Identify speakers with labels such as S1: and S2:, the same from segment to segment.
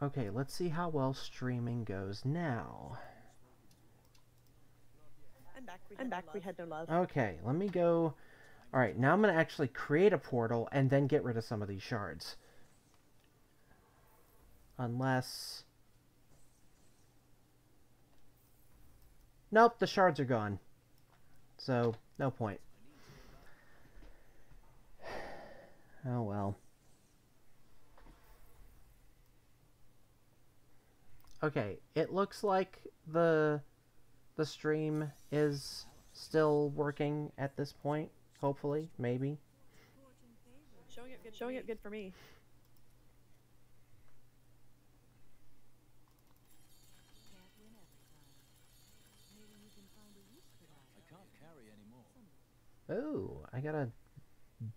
S1: Okay, let's see how well streaming goes now.
S2: I'm back. We had no love.
S1: Okay, let me go. Alright, now I'm going to actually create a portal and then get rid of some of these shards. Unless... Nope, the shards are gone. So, no point. Oh well. Okay, it looks like the stream is still working at this point. Hopefully, maybe.
S2: Showing it good for me.
S3: I can't carry anymore.
S1: Oh, I got a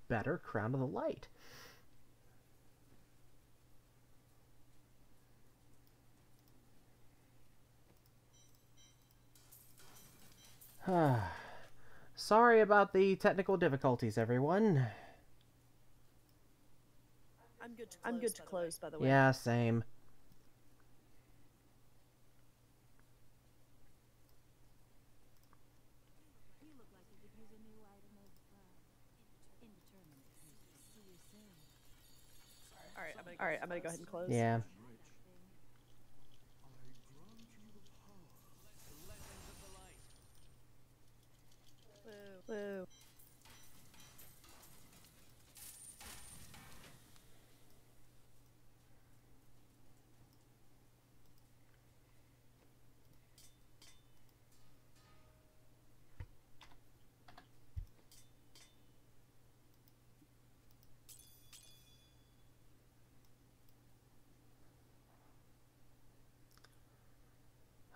S1: better Crown of the Light. Sorry about the technical difficulties, everyone.
S2: I'm good to close, by the way.
S1: Yeah, same.
S2: All right, I'm gonna go ahead and close.
S1: Yeah.
S2: Woo.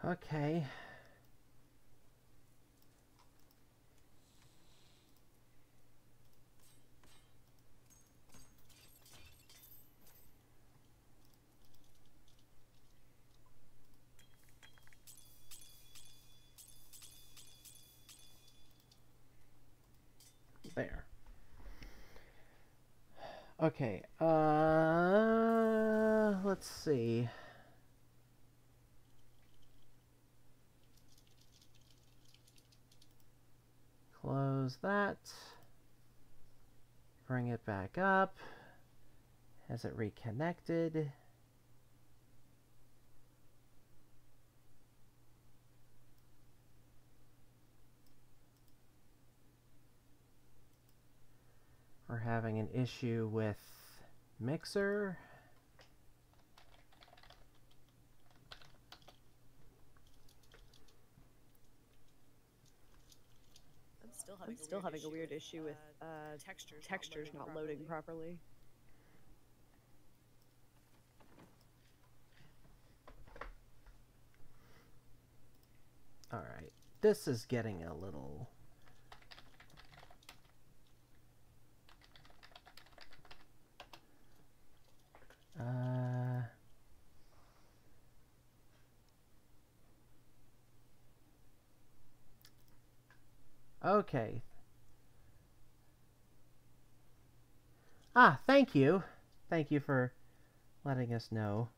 S1: Okay. There. Okay, let's see. Close that. Bring it back up. Has it reconnected? We're having an issue with Mixer.
S2: I'm still having a weird issue with textures not loading properly.
S1: Alright, this is getting a little... Okay. Ah, thank you. Thank you for letting us know.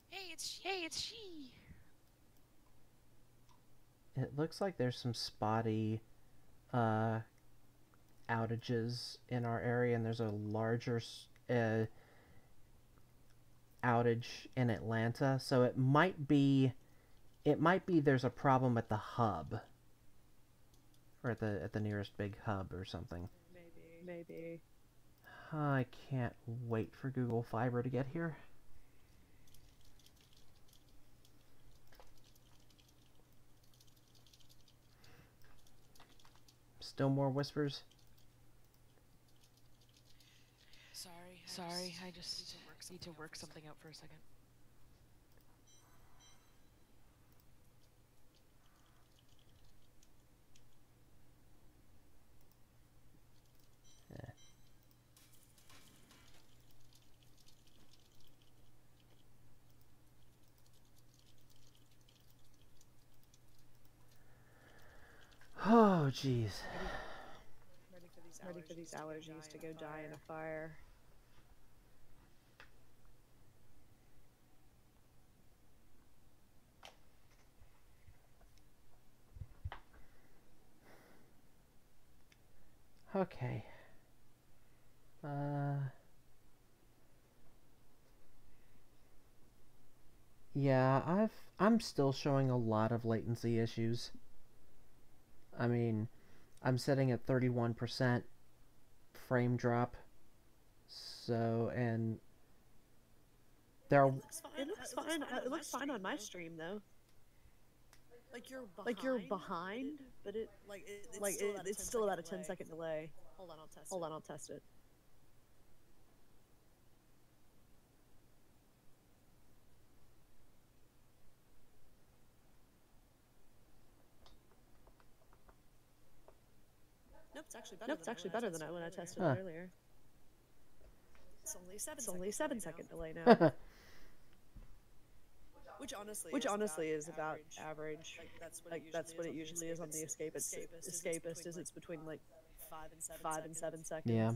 S4: Hey, it's she.
S1: It looks like there's some spotty outages in our area, and there's a larger outage in Atlanta, so it might be there's a problem at the hub, or at the nearest big hub or something.
S2: Maybe.
S1: I can't wait for Google Fiber to get here. Still more whispers?
S4: Sorry, I just need to work something out for a second.
S1: Oh, jeez.
S2: Ready for these allergies to go die in a fire.
S1: Okay. Yeah, I'm still showing a lot of latency issues. I mean, I'm setting at 31% frame drop. So, and there are,
S2: It looks fine. It looks fine on my stream though. Like you're behind, but it's still about a 10-second delay. Hold on, I'll test it. Nope, it's actually better than when I tested it earlier. It's only 7-second delay now. Which honestly is about average. Like that's what it usually is on the Escapist. Is it's between like 5 and 7 seconds.
S1: yeah.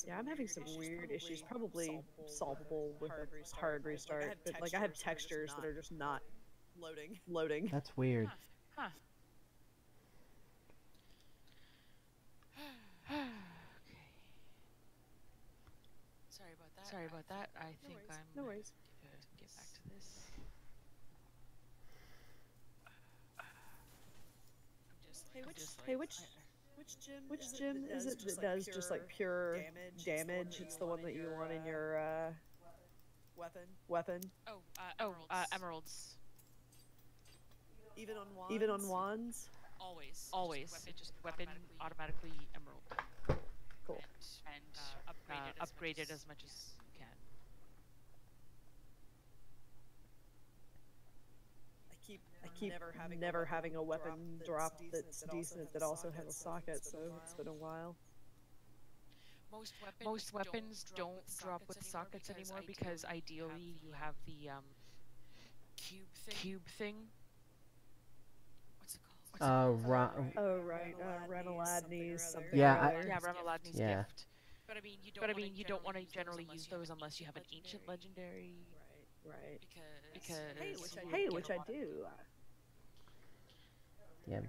S2: Yeah, I'm having some weird issues. Probably solvable with a hard restart. But like I have textures that are just not loading.
S1: That's weird.
S4: Huh. Okay. Sorry about that. I think
S2: No worries.
S4: gonna get back to this.
S2: Hey, which gym is it that does just like pure damage? It's the one that you want in your weapon.
S4: Emeralds.
S2: Even on wands.
S4: Always. Weapon automatically emerald.
S2: Cool.
S4: And upgrade it as much as you can.
S2: I keep never having a weapon drop that's decent that also has a socket, so it's been a while.
S4: Most weapons don't drop with sockets anymore because ideally you have the cube thing. What's it called?
S2: Oh right, Ramaladni's something.
S1: Yeah,
S4: Ramaladni's
S1: yeah.
S4: gift. But I mean, you don't want to generally use those unless you have an ancient legendary.
S2: Right.
S4: Because
S2: Which I do.
S1: Yeah.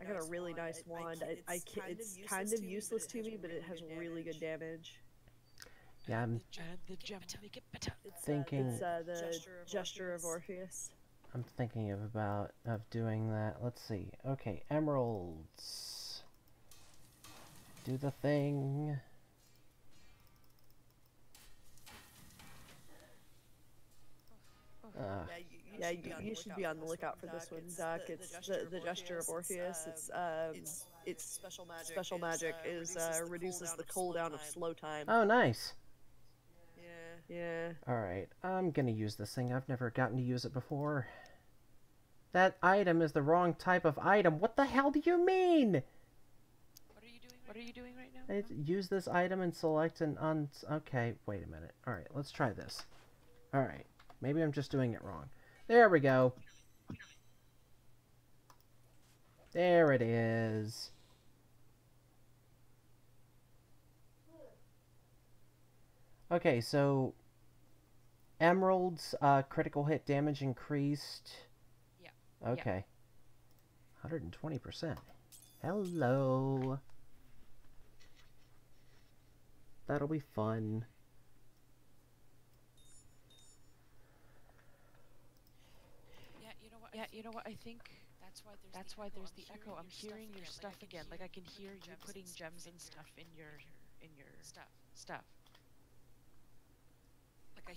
S2: I got a really nice wand. It's kind of useless to me, but it has really good damage.
S1: Yeah, I'm
S4: the gem to make it better.
S1: thinking.
S2: It's the Gesture of Orpheus.
S1: I'm thinking of doing that. Let's see. Okay, emeralds. Do the thing.
S2: Yeah, you should be on the lookout for this one, Duck. It's the Gesture of Orpheus. It's special magic is reduces the cooldown of slow time.
S1: Oh, nice.
S2: Yeah.
S1: Alright, I'm gonna use this thing. I've never gotten to use it before. That item is the wrong type of item. What the hell do you mean?
S4: What are you doing right now?
S1: Use this item and select an okay, wait a minute. Alright, let's try this. Alright, maybe I'm just doing it wrong. There we go. There it is. Okay, so emeralds, critical hit damage increased.
S4: Yeah.
S1: Okay. 120%. Hello. That'll be fun.
S4: Yeah, you know what? I think that's why there's the echo. I'm hearing your stuff again. Like I can hear you putting gems and stuff in your stuff. Like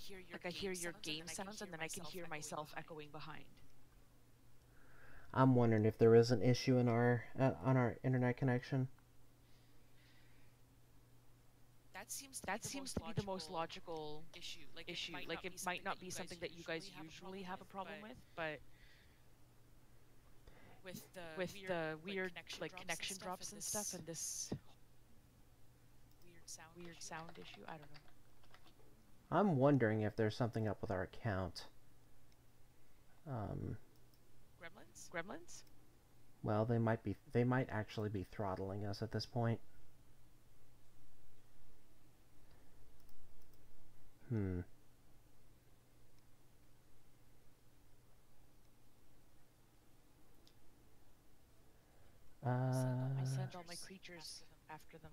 S4: I hear your game sounds, and then I can hear myself echoing behind.
S1: I'm wondering if there is an issue in our on our internet connection.
S4: That seems to be the most logical issue. Like it might not be something that you guys usually have a problem with, but with the weird like connection drops and stuff, and this weird sound issue, I don't know.
S1: I'm wondering if there's something up with our account.
S4: Gremlins?
S1: Well, they might actually be throttling us at this point.
S4: send all my creatures after them.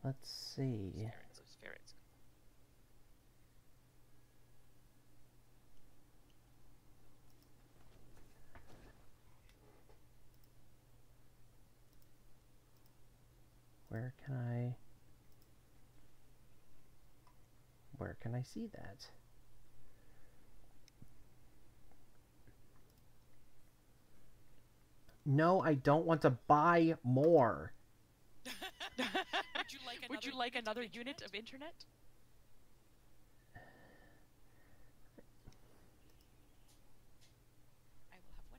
S1: Let's see.
S4: Those ferrets.
S1: Where can I see that? No, I don't want to buy more.
S4: Would you like another unit of internet?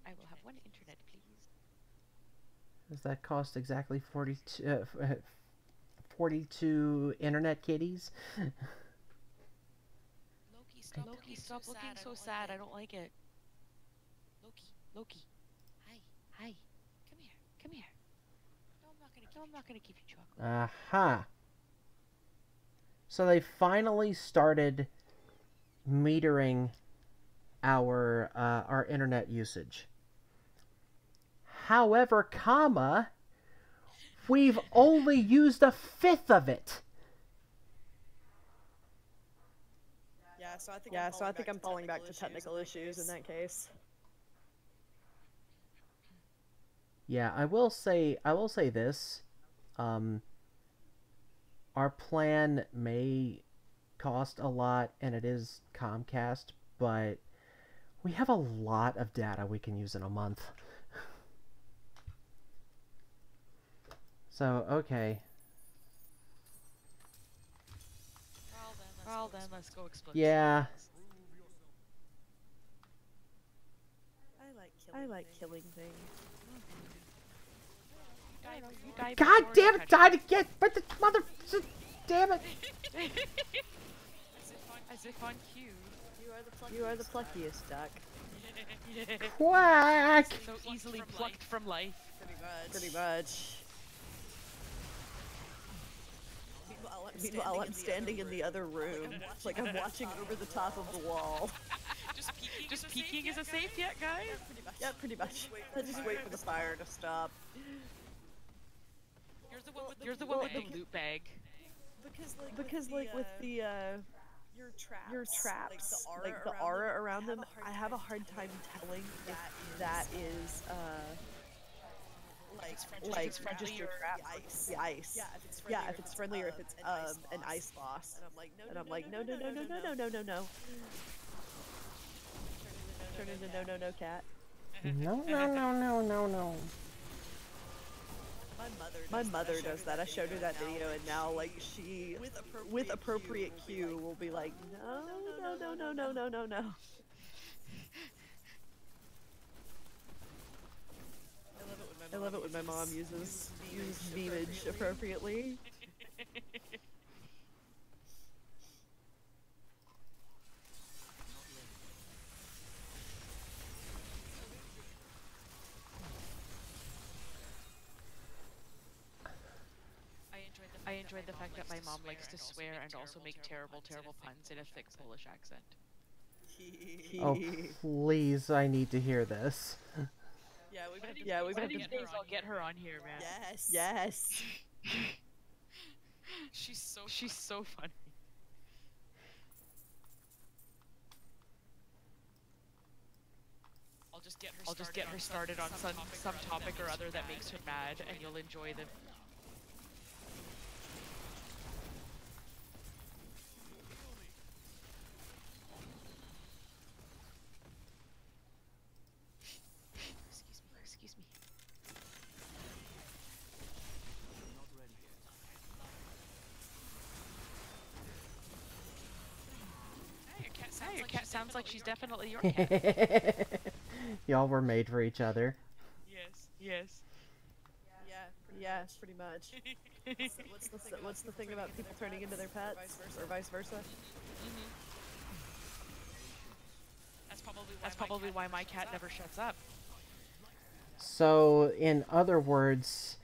S4: I will have one internet, please.
S1: Does that cost exactly 42 internet kitties?
S4: Loki, stop looking so sad. I don't like it. Loki. Hi. Come here. No, I'm not gonna give you chocolate.
S1: Aha. So they finally started metering our internet usage. However, we've only used 1/5 of it.
S2: Yeah, so I think I'm falling back to technical issues in that case.
S1: Yeah, I will say this. Our plan may cost a lot, and it is Comcast, but we have a lot of data we can use in a month. So, okay.
S4: Well then, let's go explore.
S1: Yeah.
S2: I like killing things.
S1: God damn it! Died again! But the mother... Damn it!
S4: As if on cue.
S2: You are the pluckiest duck.
S1: Quack!
S4: So easily plucked from life.
S2: Pretty much. Meanwhile, I'm standing in the other room, like I'm watching over the top of the wall.
S4: Just peeking is a safe yet, guys?
S2: Yeah, pretty much. I just wait for the fire to stop.
S4: You're the one with the loot bag.
S2: Because like with the your traps, like the aura around them, I have a hard time telling if that is like just your trap, the ice. Yeah, if it's friendly or if it's an ice boss. And I'm like, no. Turn into no cat.
S1: No.
S2: My mother does that. I showed her that video, and now like she, with appropriate cue, will be like, no. I love it when my mom uses memeage appropriately.
S4: I enjoyed the fact that my mom likes to swear and also make terrible puns in a thick Polish accent.
S1: Oh, please, I need to hear this.
S2: Yeah, we've
S4: One
S2: had
S4: of these
S2: to.
S4: days I'll get her on here, man.
S2: Yes.
S4: She's so funny. I'll just get her started on some topic or other that makes her mad, and you'll enjoy the. Excuse me. Your cat sounds like she's definitely your cat.
S1: Y'all were made for each other.
S4: Yes.
S2: Yeah, pretty much. What's the thing about people turning into their pets, or vice versa?
S4: That's probably why my cat never shuts up.
S1: So, in other words,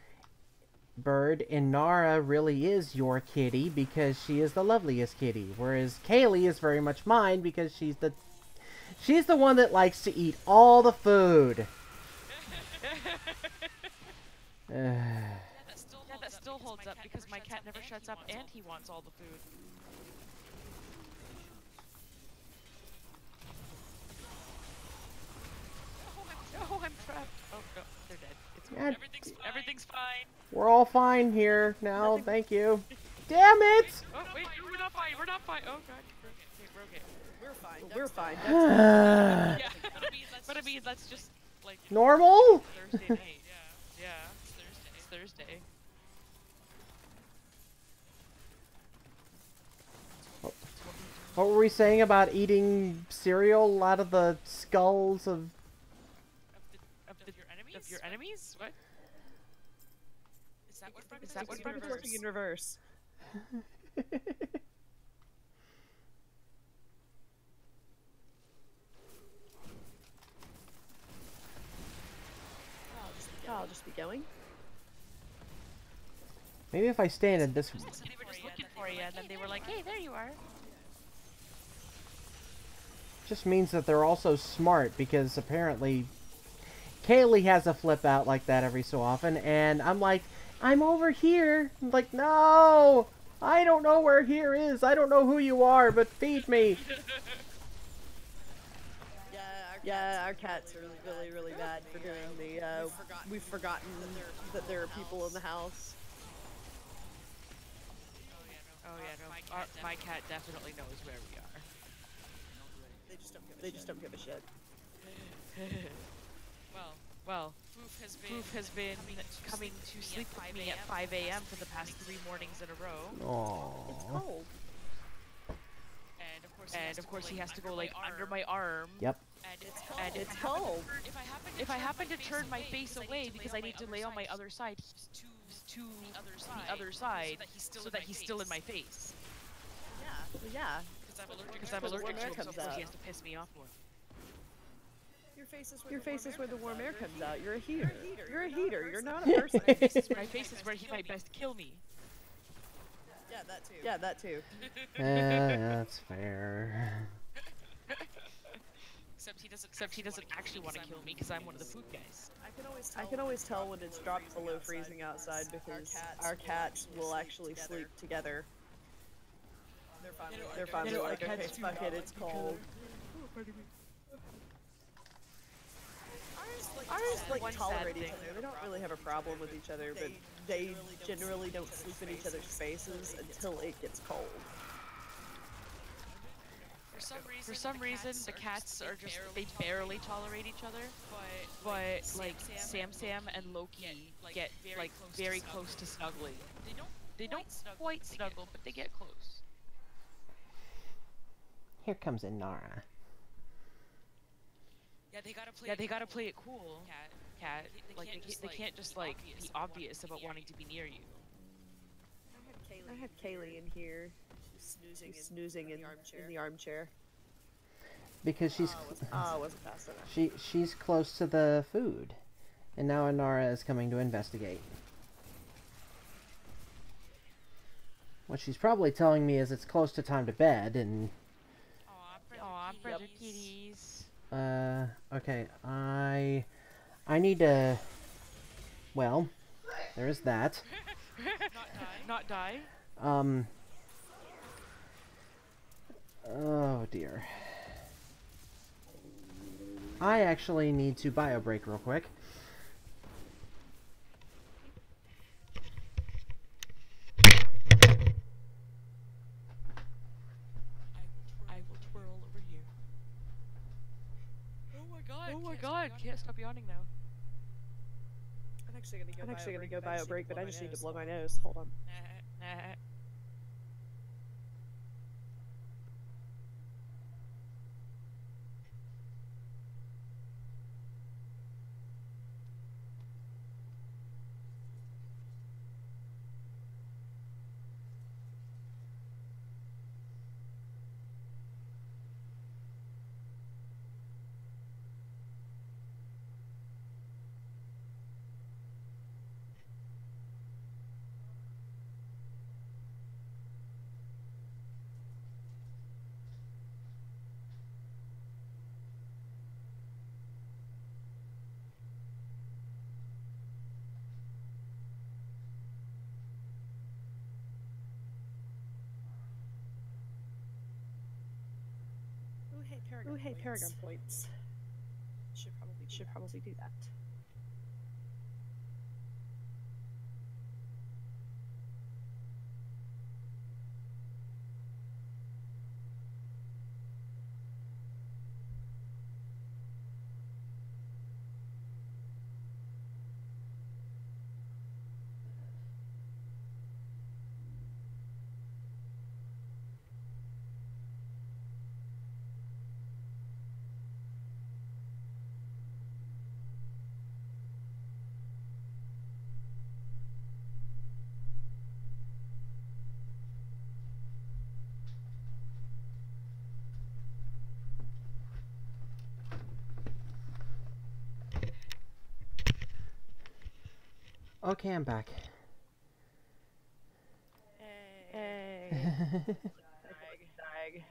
S1: Bird, Inara really is your kitty because she is the loveliest kitty, whereas Kaylee is very much mine because she's the one that likes to eat all the food.
S4: Yeah, that still holds up because my cat never shuts up and he wants all the food. Oh, I'm trapped. Oh, no, they're dead. It's
S1: Yeah,
S4: everything's fine.
S1: we're all fine here now. Thank you. Damn it!
S4: Oh, wait, we're not fine. We're not fine. Oh, God. We're okay.
S2: We're fine. We're fine.
S4: Yeah, but I mean, that's just, like,
S1: Normal?
S4: Thursday night. Yeah, it's Thursday.
S1: What were we saying about eating cereal out of the skulls of...
S4: Of your enemies? What? Is that what
S2: It's working in reverse. I'll just be going.
S1: Maybe if I stand in this...
S4: They were just looking for you, and then they were like, hey, there you are.
S1: just means that they're also smart, because apparently Kaylee has a flip out like that every so often, and I'm like, I'm over here. I'm like, no! I don't know where here is. I don't know who you are, but feed me.
S2: Yeah, our cats are really bad for doing the, we've forgotten that there are people in the house.
S4: Oh yeah, no, my cat definitely knows where we are.
S2: They just don't give a shit.
S4: Well, Foof has been coming to sleep with me at 5 a.m. for the past 3 mornings in a row.
S1: Aww.
S2: It's cold.
S4: And of course he has to go like under my arm.
S1: Yep.
S4: And
S2: It's cold.
S4: if I happen to turn my face away because I need to lay on my other side, he's to the other side so that he's still in my face.
S2: Yeah.
S4: Because I'm allergic to him, so
S2: comes
S4: of course
S2: out.
S4: he has to piss me off more.
S2: Your face is where the warm air comes out. You're a heater. You're a heater. You're not a person.
S4: My face is where he might best kill me.
S2: Yeah, that too.
S1: That's fair.
S4: Except he doesn't actually want to kill me because I'm one of the food guys.
S2: I can always tell when it's dropped below freezing outside because our cats will actually sleep together. They're finally like, okay, fuck it, it's cold. Ours like tolerate each other. They don't really have a problem with each other, but they generally don't sleep in each other's faces until it gets cold.
S4: For some reason, the cats are just, they barely tolerate each other, but like Sam and Loki get like very close to snuggling. They don't quite snuggle, but they get close.
S1: Here comes Inara.
S4: Yeah, they gotta play it cool, cat. Like they can't just like be obvious about wanting to be near you.
S2: I have Kaylee in here. She's snoozing in the armchair.
S1: Because she's...
S2: Oh, it wasn't fast enough.
S1: She's close to the food. And now Inara is coming to investigate. What she's probably telling me is it's close to time to bed, and...
S4: Aw, brother kitties.
S1: Okay, I need to... Well, there's that.
S4: Not die?
S1: Oh dear. I actually need to bio break real quick.
S4: I will twirl over here. Oh my god, can't stop yawning now.
S2: I'm actually gonna go bio break, but I just need to blow my nose. Hold on. Ooh, hey, Paragon points. Should probably do that.
S1: Okay, I'm back.
S2: Hey. Dag.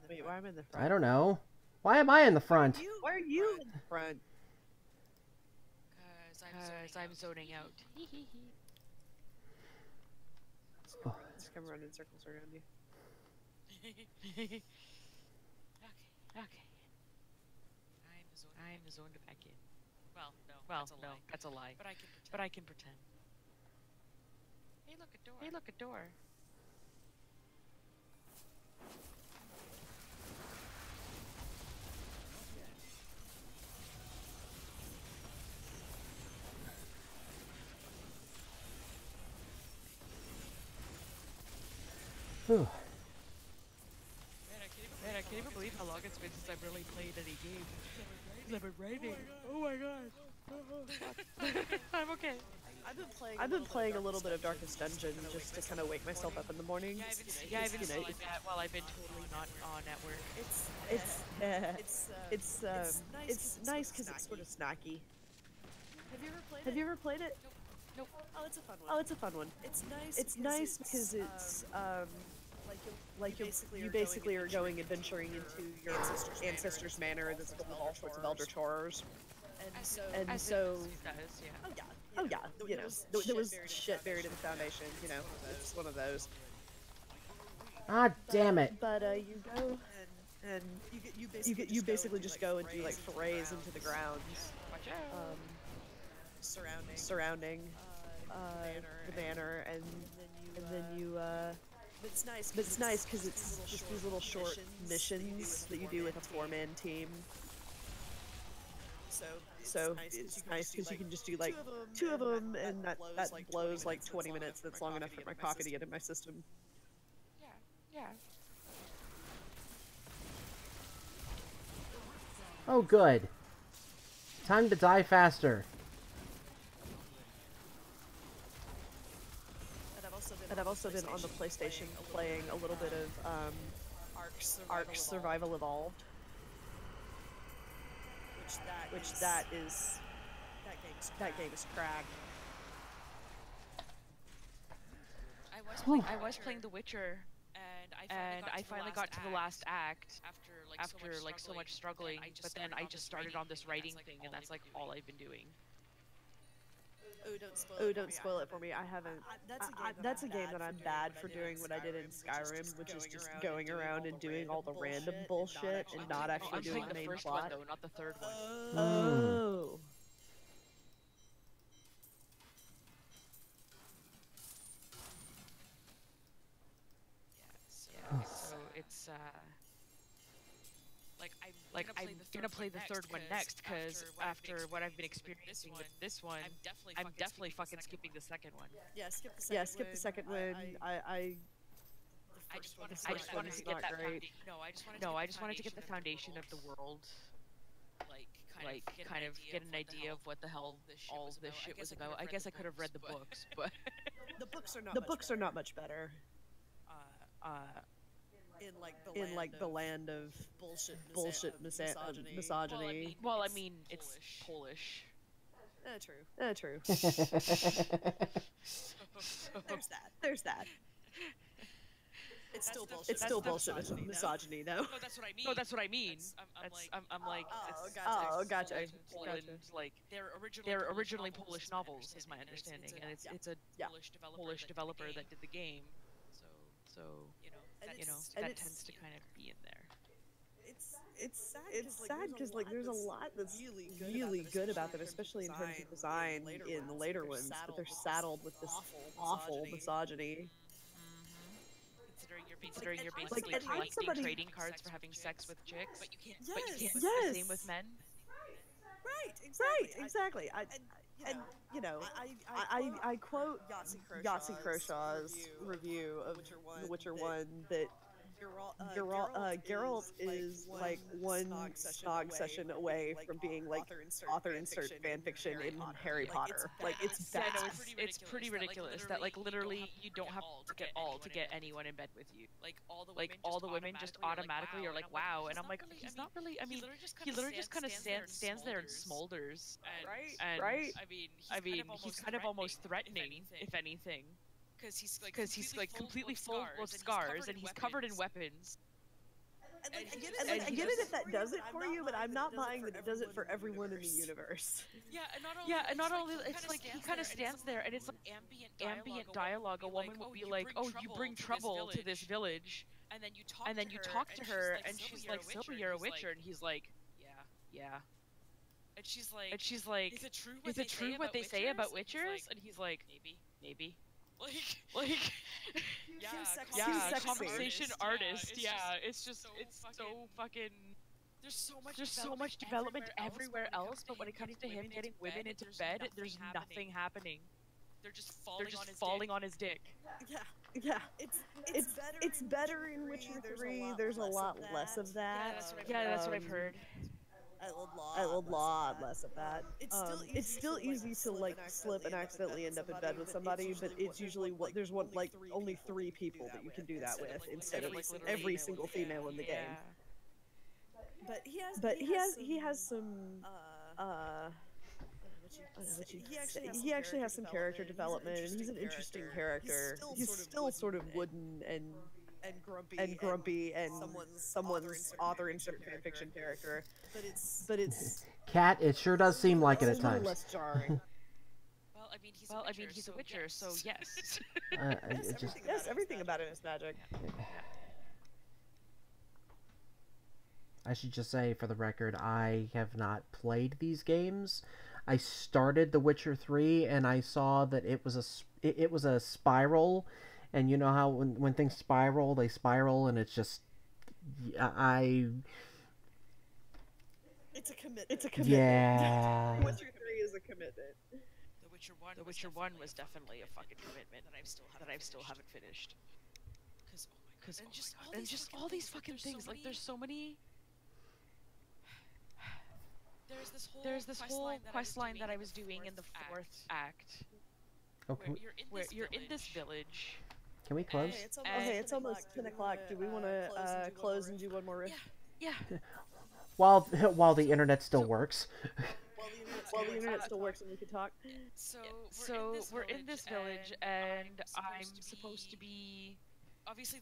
S2: Wait, why am I in the front?
S1: I don't know. Why am I in the front?
S2: Why are you in the front?
S4: Cause I'm zoning out.
S2: Just come around in circles around you.
S4: Okay. I'm zoned back in. Well, no, that's a lie. But I can pretend. Hey, look, a door.
S1: Whew.
S4: Man, I can't even believe how long it's been since I've really played any game. I've been writing. Oh my god. I'm okay.
S2: I've been playing a little bit of Darkest Dungeon just to kind of wake myself up in the morning.
S4: Yeah, I've been doing that while I've been totally not on at work.
S2: It's nice because it's sort of snacky. Have you ever played it?
S4: Nope.
S2: Oh, it's a fun one. It's nice because it's like you basically are going adventuring into your ancestors' manor that's full of all sorts of Eldritch horrors. And so
S4: Does, yeah.
S2: oh yeah, you know, there was shit buried in the foundation. You know, it's one of those.
S1: Ah, damn it.
S2: But you go and you basically just go and do like forays into the grounds, surrounding the banner, and then you. But it's nice because it's just these little short missions that you do with a 4-man team. So it's nice because you can just do like 2 of them, and that blows like 20 minutes. That's long enough for my coffee to get in my system.
S4: Yeah.
S1: Oh, good. Time to die faster.
S2: And I've also been on the PlayStation playing a little bit of Ark Survival Evolved, which that game is cracked.
S4: I was playing The Witcher, and I finally got to the last act after like so much struggling. But then I just started on this writing thing, and that's like all I've been doing.
S2: Oh, don't spoil it for me. I haven't. That's a game that I'm bad for doing what I did in Skyrim, which is just going around and doing all the random bullshit and not actually
S4: I'm
S2: doing
S4: playing
S2: the
S4: the
S2: main
S4: first
S2: plot.
S4: one though, not the third one.
S2: Oh.
S4: So it's I'm gonna play the third one next because after what I've been experiencing with this one, I'm definitely fucking skipping the second one.
S2: Yeah, skip the second one. I
S4: just
S2: first
S4: wanted
S2: one's
S4: to get
S2: not
S4: that
S2: great.
S4: I just wanted to get the foundation of the world, like kind of get an idea of what the hell all this shit was about. I guess I could have read the books, but
S2: The books are not much better. In like the land of bullshit misogyny.
S4: well, I mean it's Polish.
S2: True.
S4: So,
S2: There's that. It's still bullshit.
S4: It's
S2: Still
S4: still
S2: bullshit with misogyny, though.
S4: No, that's what I mean. No, that's what I mean. I'm like,
S2: Oh,
S4: it's
S2: gotcha. Oh, gotcha.
S4: Poland,
S2: Gotcha.
S4: like they're originally Polish novels, is my understanding, and it's a Polish developer that did the game. So that tends to kind of be in there.
S2: It's sad because like there's a lot that's really good about that, especially in terms of design in the later ones, but they're saddled with this awful misogyny.
S4: Considering you're
S2: Like,
S4: basically
S2: and I'm
S4: collecting
S2: somebody-
S4: trading cards for having sex with chicks, but you can't do the
S2: Yes.
S4: same with men.
S2: Right, exactly. I quote Yahtzee Crowshaw's review of The Witcher 1 that Geralt is like one SOG session away from being like author insert fanfiction in Harry Potter. Like it's
S4: Yeah,
S2: bad.
S4: no, it's pretty ridiculous that like literally you don't have to get anyone in bed with you. Like all the women just automatically are like wow, and I'm like he's not really. I mean, he literally just kind of stands there and smolders.
S2: Right?
S4: I mean, he's kind of almost threatening, if anything. Because he's like completely full of scars and he's covered in weapons.
S2: And I get it if that does it for you, but I'm not buying that it does it for everyone in the universe.
S4: Yeah, and not only it's like he kind of stands there and it's like ambient dialogue. A woman will be like, "Oh, you bring trouble to this village," and then you talk to her and she's like, "Silver, you're a witcher," and he's like, "Yeah." And she's like, "Is it true what they say about witchers?" And he's like, "Maybe." Like, conversation artist. Yeah, it's just it's so fucking. There's so much development everywhere else, but when it comes to him getting women into bed, there's nothing happening. They're just falling on his dick.
S2: Yeah. It's better in Witcher 3. There's a lot less of that.
S4: Yeah, that's what I've heard.
S2: A lot less of that. It's still easy to like slip and accidentally end up in bed with somebody, but it's usually there's only 3 people that you can do that with instead of every single female in the game. But he has some he actually has some character development, and he's an interesting character. He's still sort of wooden and grumpy and someone's author insert fanfiction character, but it's
S1: Cat, it sure does seem like it at
S2: a little
S1: times.
S2: less jarring.
S4: Well, I mean, he's a witcher, so yes.
S2: Yes, everything about it is magic.
S1: I should just say, for the record, I have not played these games. I started The Witcher 3, and I saw that it was a spiral, and you know how when things spiral, they spiral, and it's just
S2: It's a commitment.
S1: Yeah.
S2: Witcher 3 is a commitment.
S4: The Witcher 1 was definitely a fucking commitment that I still haven't finished. Because just all these fucking things, like there's so many. There's this whole quest line that I was doing in the 4th act.
S1: Oh,
S4: where you're in this village.
S1: can we close?
S2: Hey, it's almost 10 o'clock. Do we want to close and do one more riff?
S4: Yeah.
S1: While the internet still works.
S2: While the internet still works and we can talk.
S4: So we're in this village, and I'm supposed to be. Obviously,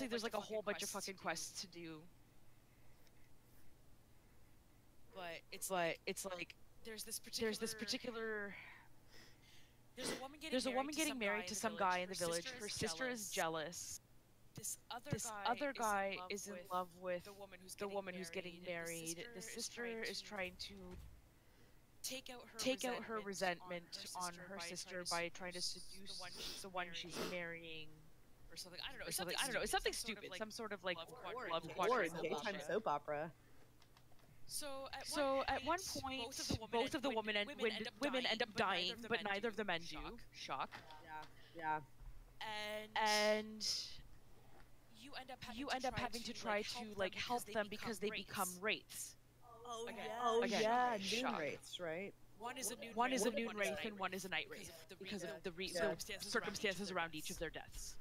S4: there's like a whole bunch of fucking quests to do. But it's like there's this particular. There's a woman getting married to some guy in the village. Her sister is jealous. This other guy is in love with the woman who's getting married. The sister is trying to take out her resentment on her sister by trying to seduce the one she's marrying. Or something. I don't know. It's something stupid. Some sort of like love quadrant
S2: daytime soap opera.
S4: So at one point, both of the women end up dying, but neither of the men do. Shock.
S2: Yeah.
S4: And you end up having to try to like help them because they become wraiths.
S2: Yeah, noon
S4: shock.
S2: wraiths, right?
S4: One is a noon wraith and one is a night wraith because of the circumstances around each of their deaths.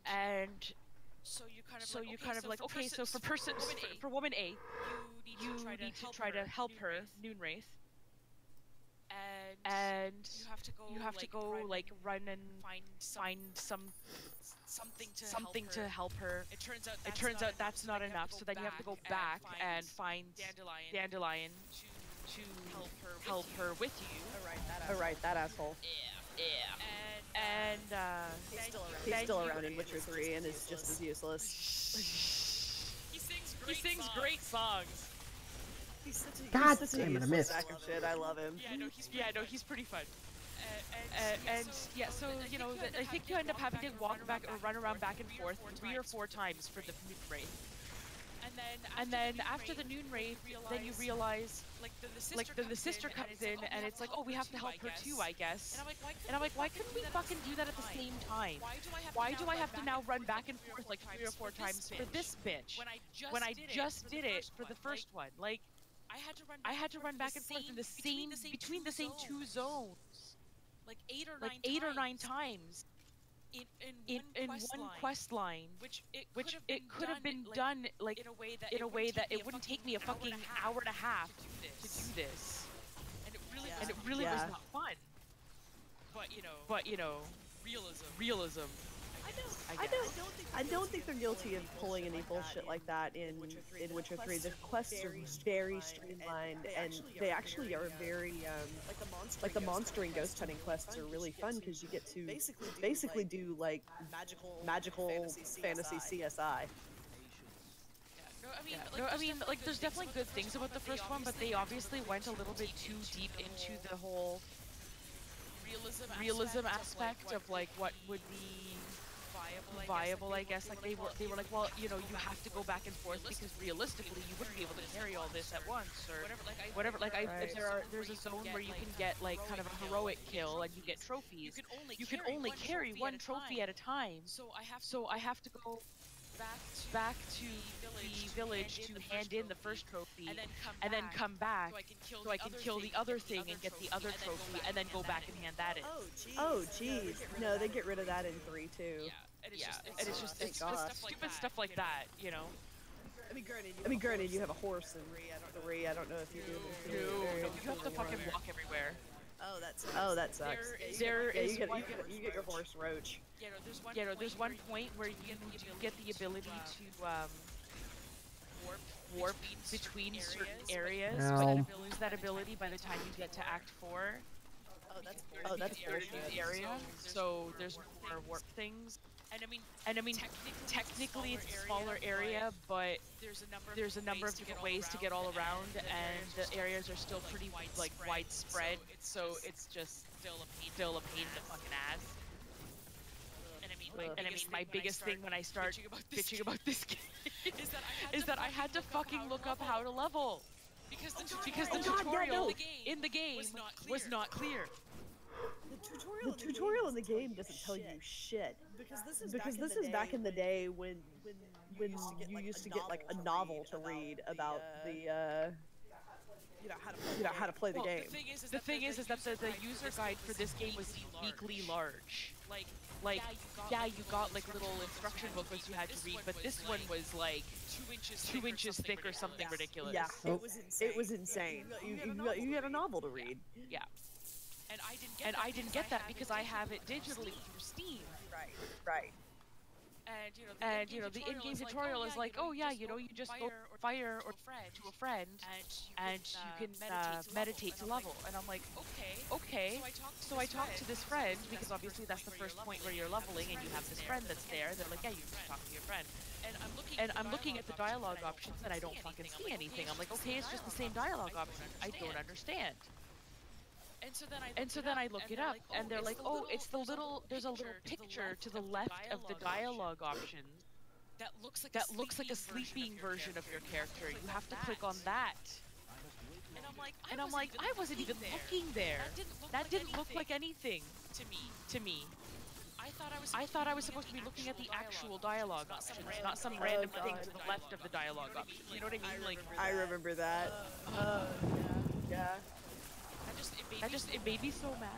S4: And so you kind of like okay, so for woman A, you need to try to help her, noon wraith, and you have to go like run and find something to help her. It turns out that's not enough, so then you have to go back and find Dandelion to help her with you.
S2: Oh right, that asshole.
S4: Yeah. And
S2: He's still around in Witcher 3 and is just as useless.
S4: he sings great songs.
S1: God
S2: He's such a
S1: damn it, I
S2: useless
S1: missed.
S2: sack of shit. I love him.
S4: Yeah, no, he's pretty fun. And yeah, so you know, I think you end up having to walk back or run around back and forth 3 or 4 times for the noon wraith. And then after the noon wraith, then you realize, like the sister comes in, and it's like, oh, we have to help her too, I guess. And I'm like, why couldn't we fucking do that at the same time? Why do I have to now run back and forth like 3 or 4 times for this bitch when I just did it for the first one? Like, I had to run back and forth in the same between the same 2 zones. Like 8 or 9 times in one quest line, which it could have been done like in a way that it wouldn't take me a fucking hour and a half to do this, and it really was not fun. But you know, realism.
S2: I don't think they're guilty of pulling any bullshit like that in Witcher 3. The quests are very streamlined, and they actually are very like the monster and ghost hunting quests are really fun because you get to basically do like magical fantasy CSI.
S4: No, I mean, like, there's definitely good things about the first one, but they obviously went a little bit too deep into the whole realism aspect of like what would be viable, I guess. Like they were like, well, you know, you have to go back and forth because realistically you wouldn't be able to carry all this at once or whatever. Like there's a zone where you can get like kind of a heroic kill and you get trophies. You can only carry one trophy at a time. So I have to go back to the village to hand in the first trophy and then come back so I can kill the other thing and get the other trophy and then go back and hand that in.
S2: Oh jeez. No, they get rid of that in 3 too.
S4: Yeah, and it's just stupid stuff like that, you know.
S2: I mean, granted, you have a horse in 3. I don't know if you do.
S4: No, you have to fucking walk everywhere.
S2: Oh, that sucks.
S4: There is
S2: you get your horse Roach.
S4: Yeah, no, there's one point where you get the ability to warp between certain areas, but you lose that ability by the time you get to Act 4.
S2: Oh, that's bullshit.
S4: Area, so there's more warp things. And I mean, technically it's a smaller area, but there's a number of different ways to get all around, and the areas are still pretty like widespread, so it's just still a pain in the fucking ass. And I mean, my biggest thing when I start bitching about this game is that I had to fucking look up how to level because the tutorial in the game was not clear.
S2: The tutorial in the game doesn't tell you shit because this is back in the day when you used to get like a novel to read about the how to play the game.
S4: The thing is that the user guide for this game was uniquely large. Like, yeah, you got like little instruction booklets you had to read, but this one was like 2 inches thick or something ridiculous.
S2: Yeah, it was insane. You get a novel to read.
S4: Yeah. And I didn't get that because I have it digitally through Steam.
S2: Right.
S4: And you know, the in-game tutorial is like, oh yeah, you know, you just go fire or to a friend, and you can meditate to level. And I'm like, okay. So I talked to this friend because obviously that's the first point where you're leveling, and you have this friend that's there. They're like, yeah, you just talk to your friend. And I'm looking at the dialogue options, and I don't fucking see anything. I'm like, okay, it's just the same dialogue option. I don't understand. And so then I look it up, and they're like, oh, it's there's a little picture to the left of the dialogue options that looks like a sleeping version of your character. You have to click on that. And I'm like, I wasn't even looking there. That didn't look like anything to me. I thought I was supposed to be looking at the actual dialogue options, not some random thing to the left of the dialogue options. You know what I mean? Like,
S2: I remember that. Yeah.
S4: It made me so mad.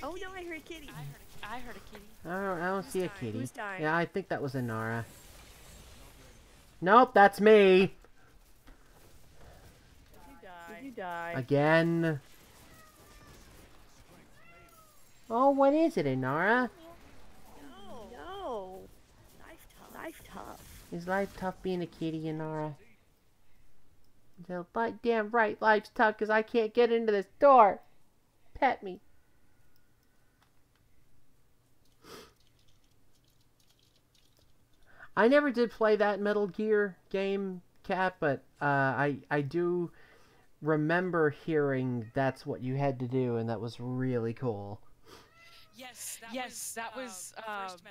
S2: Oh no, I heard kitty.
S4: I heard a kitty.
S1: I don't see a kitty.
S2: Who's dying?
S1: Yeah, I think that was Inara. Nope, that's me.
S2: Did You die.
S1: Again. Oh, what is it, Inara?
S2: No. Knife tough.
S1: Is life tough being a kitty, Inara? So, damn right, life's tough because I can't get into this door. Pet me. I never did play that Metal Gear game, Cat, but I do remember hearing that's what you had to do, and that was really cool.
S4: Yes, that was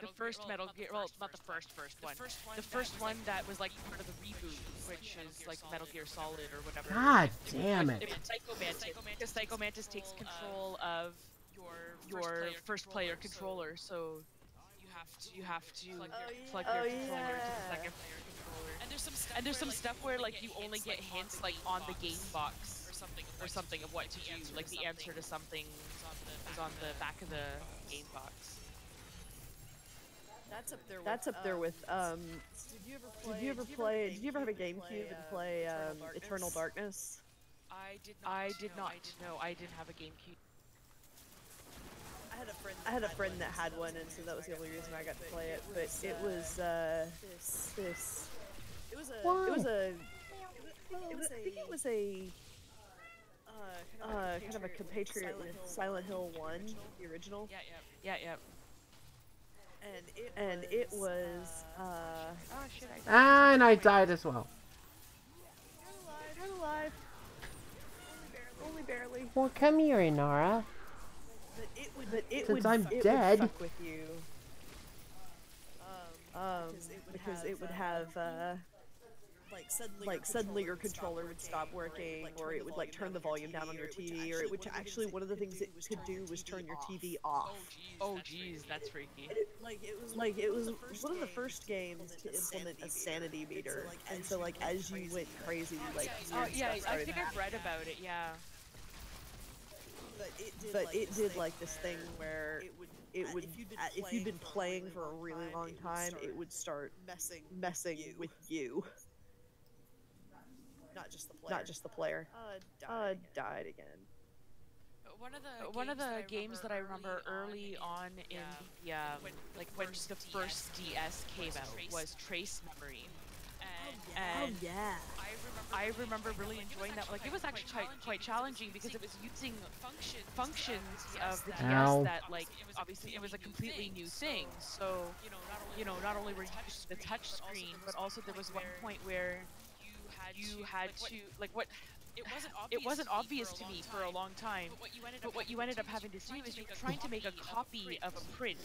S4: the first Metal Gear. Well, not the first one. The first one that was like part of the reboot, which is like Metal Gear Solid or whatever.
S1: God damn it!
S4: It was Psycho Mantis. Because Psycho Mantis takes control of your first-player controller, so you have to plug your controller to the second player controller. And there's some stuff where like you only get hints like on the game box or something of what to do. Like the answer to something is on the back of the game box.
S2: That's up there with Did you ever have a GameCube and play Eternal Darkness?
S4: I did not. No, I didn't have a GameCube.
S2: I had a friend that had one, and so that was the only reason I got to play it. But it was I think it was a kind of a compatriot with Silent Hill 1, the original.
S4: Yeah.
S2: And it was
S4: Oh shit!
S1: And I died as well.
S2: I'm alive. Only barely.
S1: Well, come here, Inara.
S2: But it
S1: Since
S2: would,
S1: I'm
S2: it
S1: dead.
S2: would fuck with you. Because it would have like suddenly your controller would stop working, or it would like turn the volume down on your TV, or it would actually one of the things it could do was turn your TV off.
S4: Oh jeez, that's freaky.
S2: It was one of the first games to implement a sanity meter, and so like as you went crazy, like
S4: Oh yeah,
S2: stuff
S4: I
S2: started
S4: think I've
S2: happening.
S4: read about it. Yeah.
S2: But it did like this thing where it would, if you'd been playing for a really long time, it would start messing with you. Not just the player. Died again.
S4: One of the games that I remember early on in the like when the first DS came out was Trace Memory. And
S2: yeah.
S4: I remember really enjoying that. Like it was actually quite challenging because it was using functions of the DS
S1: Ow.
S4: that like obviously it was a completely new thing. So not only were you used to the touch screen, but also there was one point where you had to like what. It wasn't obvious to me for a long time, but what you ended up having to do is you're trying to make a copy of a print,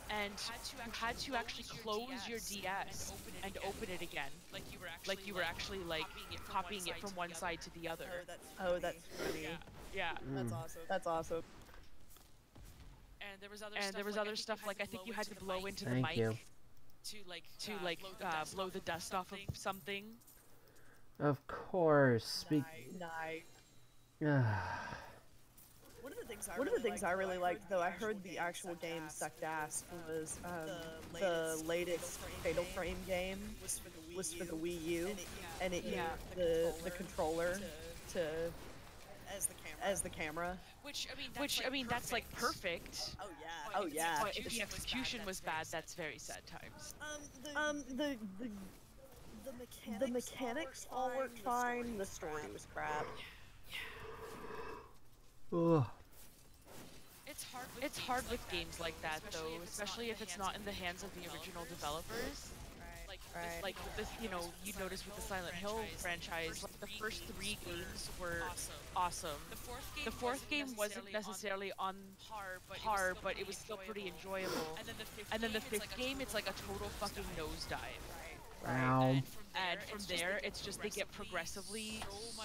S4: and you had to actually close your DS and open it again, like you were actually like copying it from one side to the other.
S2: Oh, that's funny.
S4: Yeah.
S2: That's awesome.
S4: And there was other stuff like I think you had to blow into the
S1: Thank
S4: mic
S1: you.
S4: to blow the dust off of something.
S1: Of course.
S2: Nice.
S1: Ugh.
S2: One of the things I really liked, though, I heard the actual game sucked ass, was the latest Fatal Frame game was for the Wii U, and it used the controller as the camera.
S4: Which I mean that's like perfect.
S2: Oh yeah.
S4: But if the execution was bad, that's very sad times.
S2: The mechanics all worked fine. The story was crap.
S1: Ugh.
S4: It's hard with games like that though, especially if it's not in the hands of the original developers.
S2: Right.
S4: Like with this, you notice with the Silent Hill franchise, like the first 3 games were awesome. The fourth game wasn't necessarily on par, but it was still pretty enjoyable. And then the 5th game, it's like a total fucking nosedive.
S1: Wow.
S4: And from there, it's just they get progressively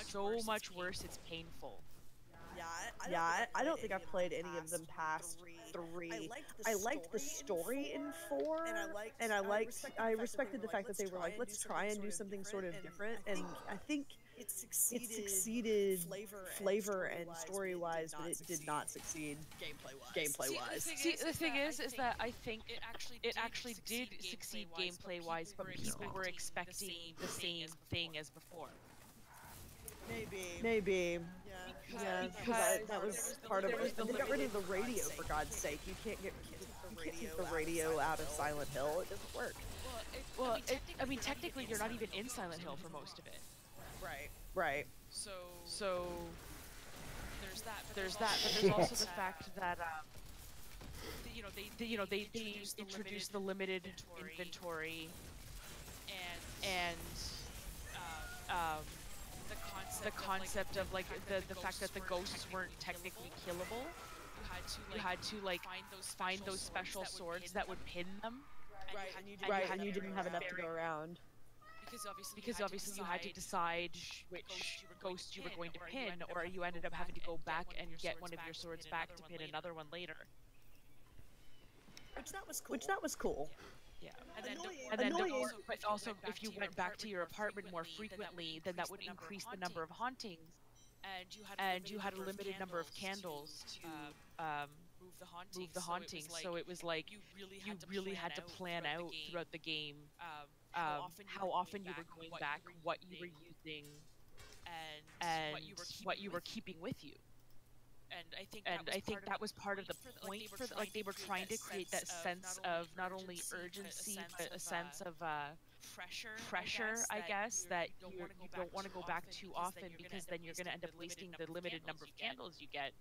S4: so much worse. It's painful.
S2: Yeah, I don't think I've played any of them past 3. I liked the story in 4, and I respected the fact that they were like, let's try and do something sort of different, and I think it succeeded flavor and story-wise, but it did not succeed gameplay-wise.
S4: See, the thing is that I think it actually did succeed gameplay-wise, but people were expecting the same thing as before.
S2: Maybe. Yeah,
S4: Because
S2: that was part of it. And they got rid of the radio, for God's sake. You can't take the radio out of Silent Hill. It doesn't work.
S4: Well, I mean, technically, you're not even in Silent Hill for most of it.
S2: Right.
S4: So there's that, but there's also the fact that they introduced the limited inventory, and the concept of like the fact that the ghosts weren't technically killable. You had to like find those special swords that would pin them.
S2: And you didn't have enough to go around.
S4: Because obviously you had to decide which ghost you were going to pin, or you ended up having to go back and get one of your swords back to pin another one later.
S2: Which that was cool.
S4: Yeah, and then also if you went back to your apartment more frequently, then that would increase the number of hauntings, and you had a limited number of candles to move the hauntings. So it was like you really had to plan out throughout the game how often you were going back, what you were using, and what you were keeping with you. And I think that was part of the point for like they were trying to create that sense of not only urgency but a sense of pressure, I guess, that you don't want to go back too often, because then you're going to end up wasting the limited number of candles you get.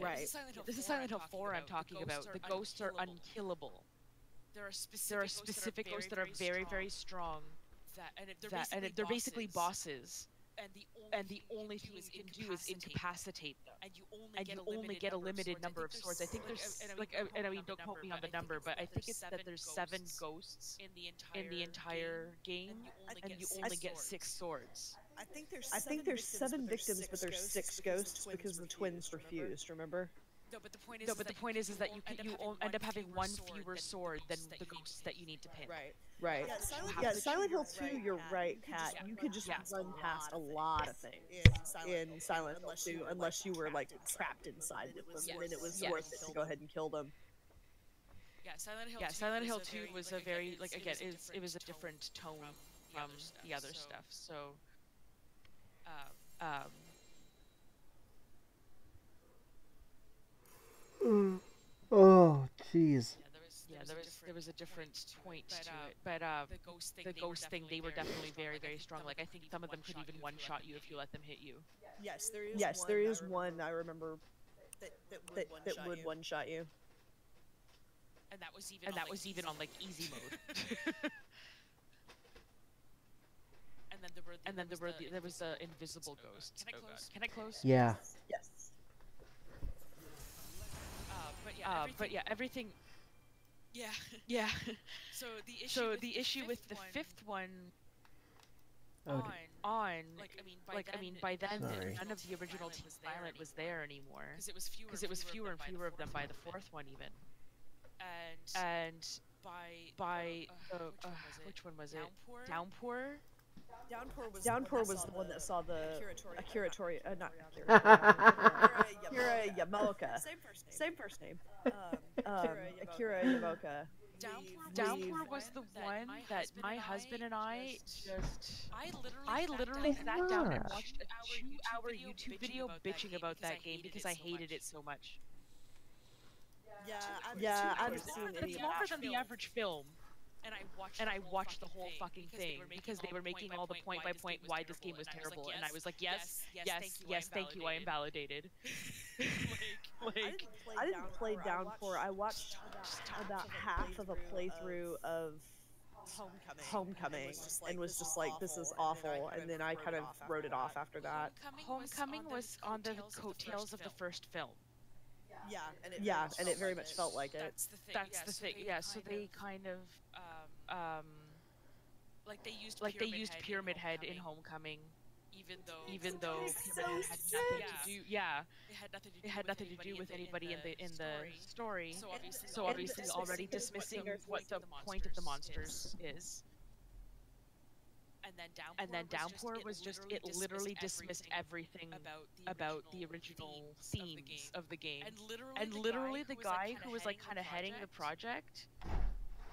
S2: Right.
S4: This is Silent Hill 4 I'm talking about. The ghosts are unkillable. There are specific ghosts that are very, very strong. And they're basically bosses. And the only thing you can do is incapacitate them. And you only get a limited number of swords. I think there's like, and I mean, don't quote me on the number, but I think it's that there's 7 ghosts in the entire game, and you only get 6 swords.
S2: I think there's 7 victims, but there's 6 ghosts because the twins refused. Remember?
S4: No, but the point is that you end up having 1 fewer sword than the ghosts that you need to pin.
S2: Right. Yeah, Silent Hill 2, you're right, Kat. You could just run past a lot of things in Silent Hill 2, unless you were like trapped inside with them, and then it was worth it to go ahead and kill them.
S4: Yeah, Silent Hill 2 was a very, like, again, it was a different tone from the other stuff. So,
S1: Oh, jeez.
S4: yeah, there was a different point to it, but the ghost thing, they were definitely very, very strong. Like, I think some of them could even one-shot you if you let them hit you.
S2: Yes, there is one I remember that would one-shot you.
S4: And that was even on like easy mode. And then there was the invisible ghost. Can I close?
S1: Yeah.
S2: Yes.
S4: But yeah, everything. Yeah. So the issue with the 5th one. I mean, by then none of the original Team Silent was there anymore. Because it was fewer and fewer of them by the 4th one even. And by which one was it? Downpour.
S2: Downpour was the one that saw the Akira Yamaoka. Same first name. Akira Yamaoka.
S4: Downpour was the one that my husband and I just... I literally sat down and watched a 2-hour YouTube video bitching about that game because I hated it so much.
S2: Yeah, I haven't seen any.
S4: It's longer than the average film. And I watched the whole fucking thing because they were making all the point by point why this game was terrible, and I was like, yes, thank you, I am validated.
S2: I didn't play Downpour. I watched about half of a playthrough of Homecoming and was just like, this is awful, and then I kind of wrote it off after that.
S4: Homecoming was on the coattails of the first film.
S2: Yeah, and it very much felt like it.
S4: That's the thing. Yeah, so they kind of they used Pyramid Head in Homecoming, even though Pyramid Head had nothing to do. Yeah, it had nothing to do with anybody in the story. So obviously, already dismissing what the point of the monsters is. And then Downpour was just, it literally dismissed everything about the original themes of the game. And literally the guy who was like kind of heading the project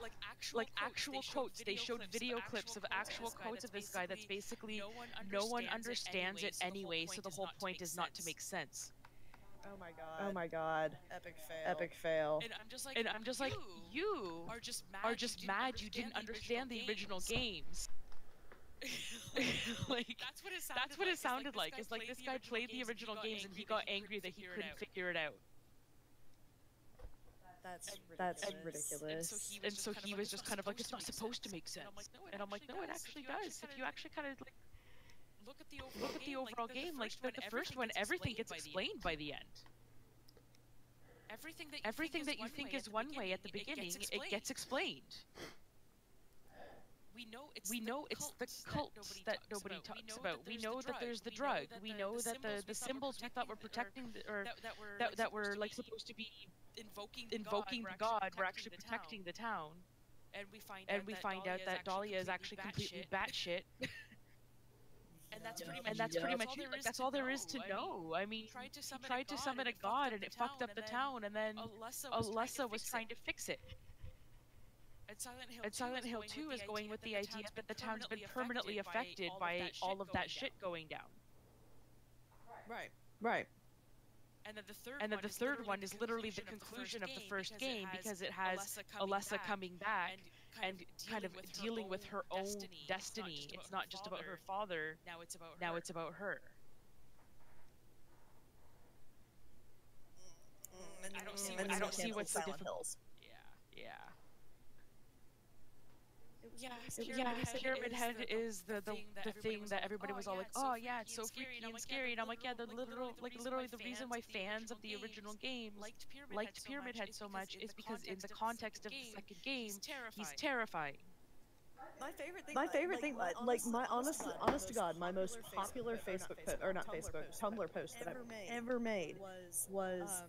S4: like actual quotes. They showed video clips of actual quotes of this guy that's basically no one understands it anyway, so the whole point is not to make sense.
S2: Oh my god.
S5: Oh my god.
S2: Epic fail.
S5: Epic fail.
S4: And I'm just like, you are just mad you didn't understand the original games. Like that's what it sounded like. It's like this guy played the original games and he got angry that he couldn't figure it out.
S2: That's
S5: ridiculous.
S4: And so he was just kind of like, it's not supposed to make sense. And I'm like, no, it actually does. If you actually kind of like look at the overall game, like the first one, everything gets explained by the end. Everything that you think is one way at the beginning, it gets explained. We know it's the cult that nobody talks about. We know that there's the drug. We know that the symbols we thought were protecting, or that were like supposed to be invoking the god, were actually protecting the town. And we find out that Dahlia is actually completely batshit. And that's pretty much it. Like, that's all there is to know. I mean, he tried to summon a god and it fucked up the town, and then Alessa was trying to fix it. And Silent Hill 2 is going with the idea that the town's been permanently affected by all of that shit going down.
S5: Right.
S4: And then the third one is literally the conclusion of the first game, because it has Alessa coming back and kind of dealing with her own destiny. It's not just about her father. Now it's about her. I don't see what's so difficult. Yeah. Yeah, Pyramid Head is the thing that everybody was all like, oh yeah, it's so freaky and scary, and I'm like, yeah, literally the reason why fans of the original games liked Pyramid Head so much is because in the context of the second game, he's terrifying.
S2: My favorite thing,
S5: like my honest to God, my most popular Facebook post, or not Facebook, Tumblr post that I've ever made was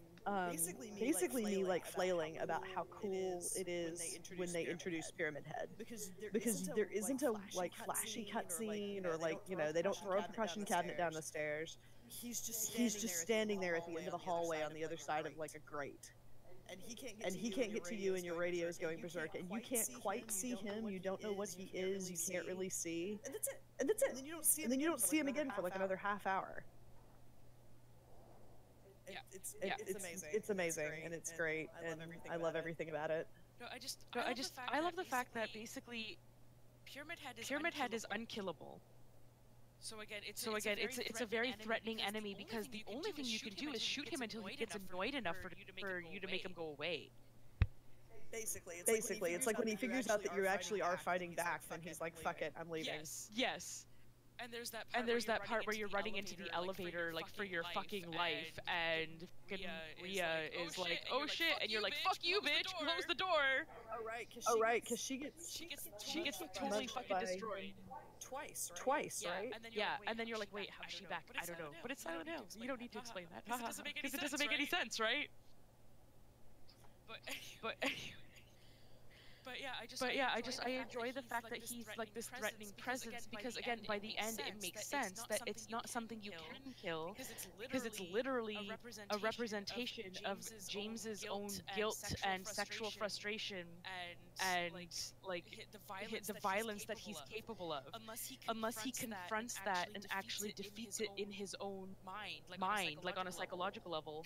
S5: basically me like flailing about how cool it is when they introduce Pyramid Head, because there isn't a like flashy cutscene, or like, you know, they don't throw a percussion cabinet down the stairs. He's just standing there at the end of the hallway on the other side of like a grate. And he can't get to you, and your radio is going berserk, and you can't quite see him. You don't know what he is. You can't really see. And that's it. And then you don't see him again for like another half hour. It's amazing, and it's great, and I love everything about it.
S4: I love the fact that basically Pyramid Head is unkillable. So again, it's a very threatening enemy, because the only thing you can do is shoot him until he gets annoyed enough for you to make him go away.
S5: Basically, it's like when he figures out that you actually are fighting back, then he's like, fuck it, I'm leaving.
S4: Yes. And there's that part where you're running into the elevator, like, for your fucking life, and Rhea is like, oh shit, and you're like, fuck you, bitch, close the door!
S5: Oh right, because she gets
S4: totally fucking destroyed.
S5: Twice, right?
S4: Yeah, and then you're like, wait, how's she back? I don't know. But it's Silent Hill. You don't need to explain that. Because it doesn't make any sense, right? But I enjoy the fact that he's like this threatening presence, because again, by the end it makes sense that it's not something you can kill, because it's literally a representation of James's own guilt and sexual frustration and like the violence that he's capable of, unless he confronts that and actually defeats it in his own mind, like on a psychological level.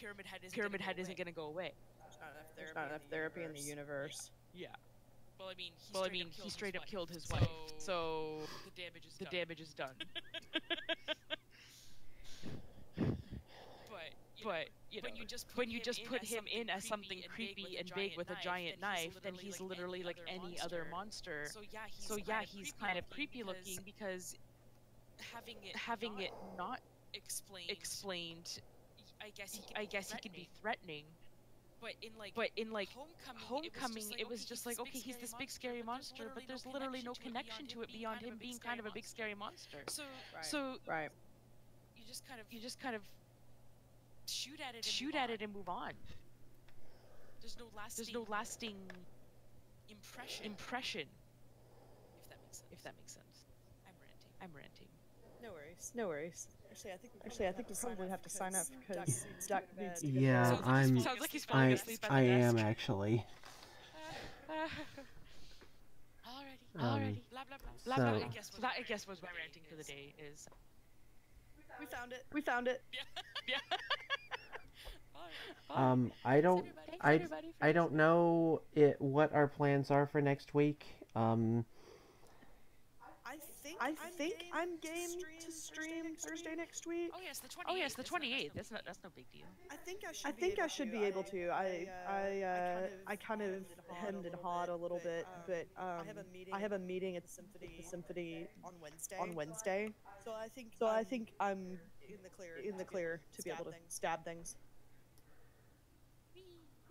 S4: Pyramid Head isn't gonna go away.
S5: There's not enough therapy in the universe.
S4: Yeah. Well, I mean, he straight up killed his wife, so the damage is done. But you know, when you just put him in as something creepy and big with a giant knife, then he's literally like any other monster. So yeah, he's kind of creepy looking, because having it not explained, I guess he can be threatening. But in like Homecoming, it was just like, okay, he's this big scary monster, but there's literally no connection to it beyond him being kind of a big scary monster. So
S5: right,
S4: you just kind of shoot at it and move on. There's no lasting impression. If that makes sense. I'm ranting.
S5: No worries. Actually, I think we probably have to sign up, because Duck needs to get
S6: Yeah,
S4: Sounds like he's falling asleep at the
S6: I
S4: desk.
S6: am actually.
S4: Alrighty. Blah blah blah. Blah blah.
S1: So-
S4: I guess was my ranting for the day is.
S5: We found it. We found it.
S4: Yeah. Alright.
S1: I don't,
S4: Thanks,
S1: I,
S4: everybody, for
S1: I don't know what our plans are for next week.
S5: I think I'm game to stream Thursday next week.
S4: Oh yes, the 28th. That's no big deal.
S5: I think I should be able to. I kind of hemmed and hawed a little bit, but I have a meeting at the Symphony on Wednesday. So I think I'm in the clear to be able to stab things.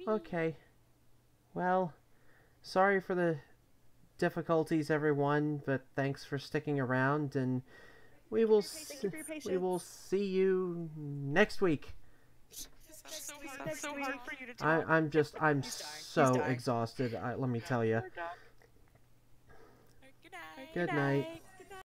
S1: Okay. Well, sorry for the difficulties, everyone, but thanks for sticking around, and we will
S5: Thank you for your patience.
S1: we will see you next week.
S4: That's so hard for you to talk.
S1: I'm
S5: dying.
S1: so
S5: He's dying.
S1: exhausted. Let me tell you.
S4: Good night.
S1: Good night.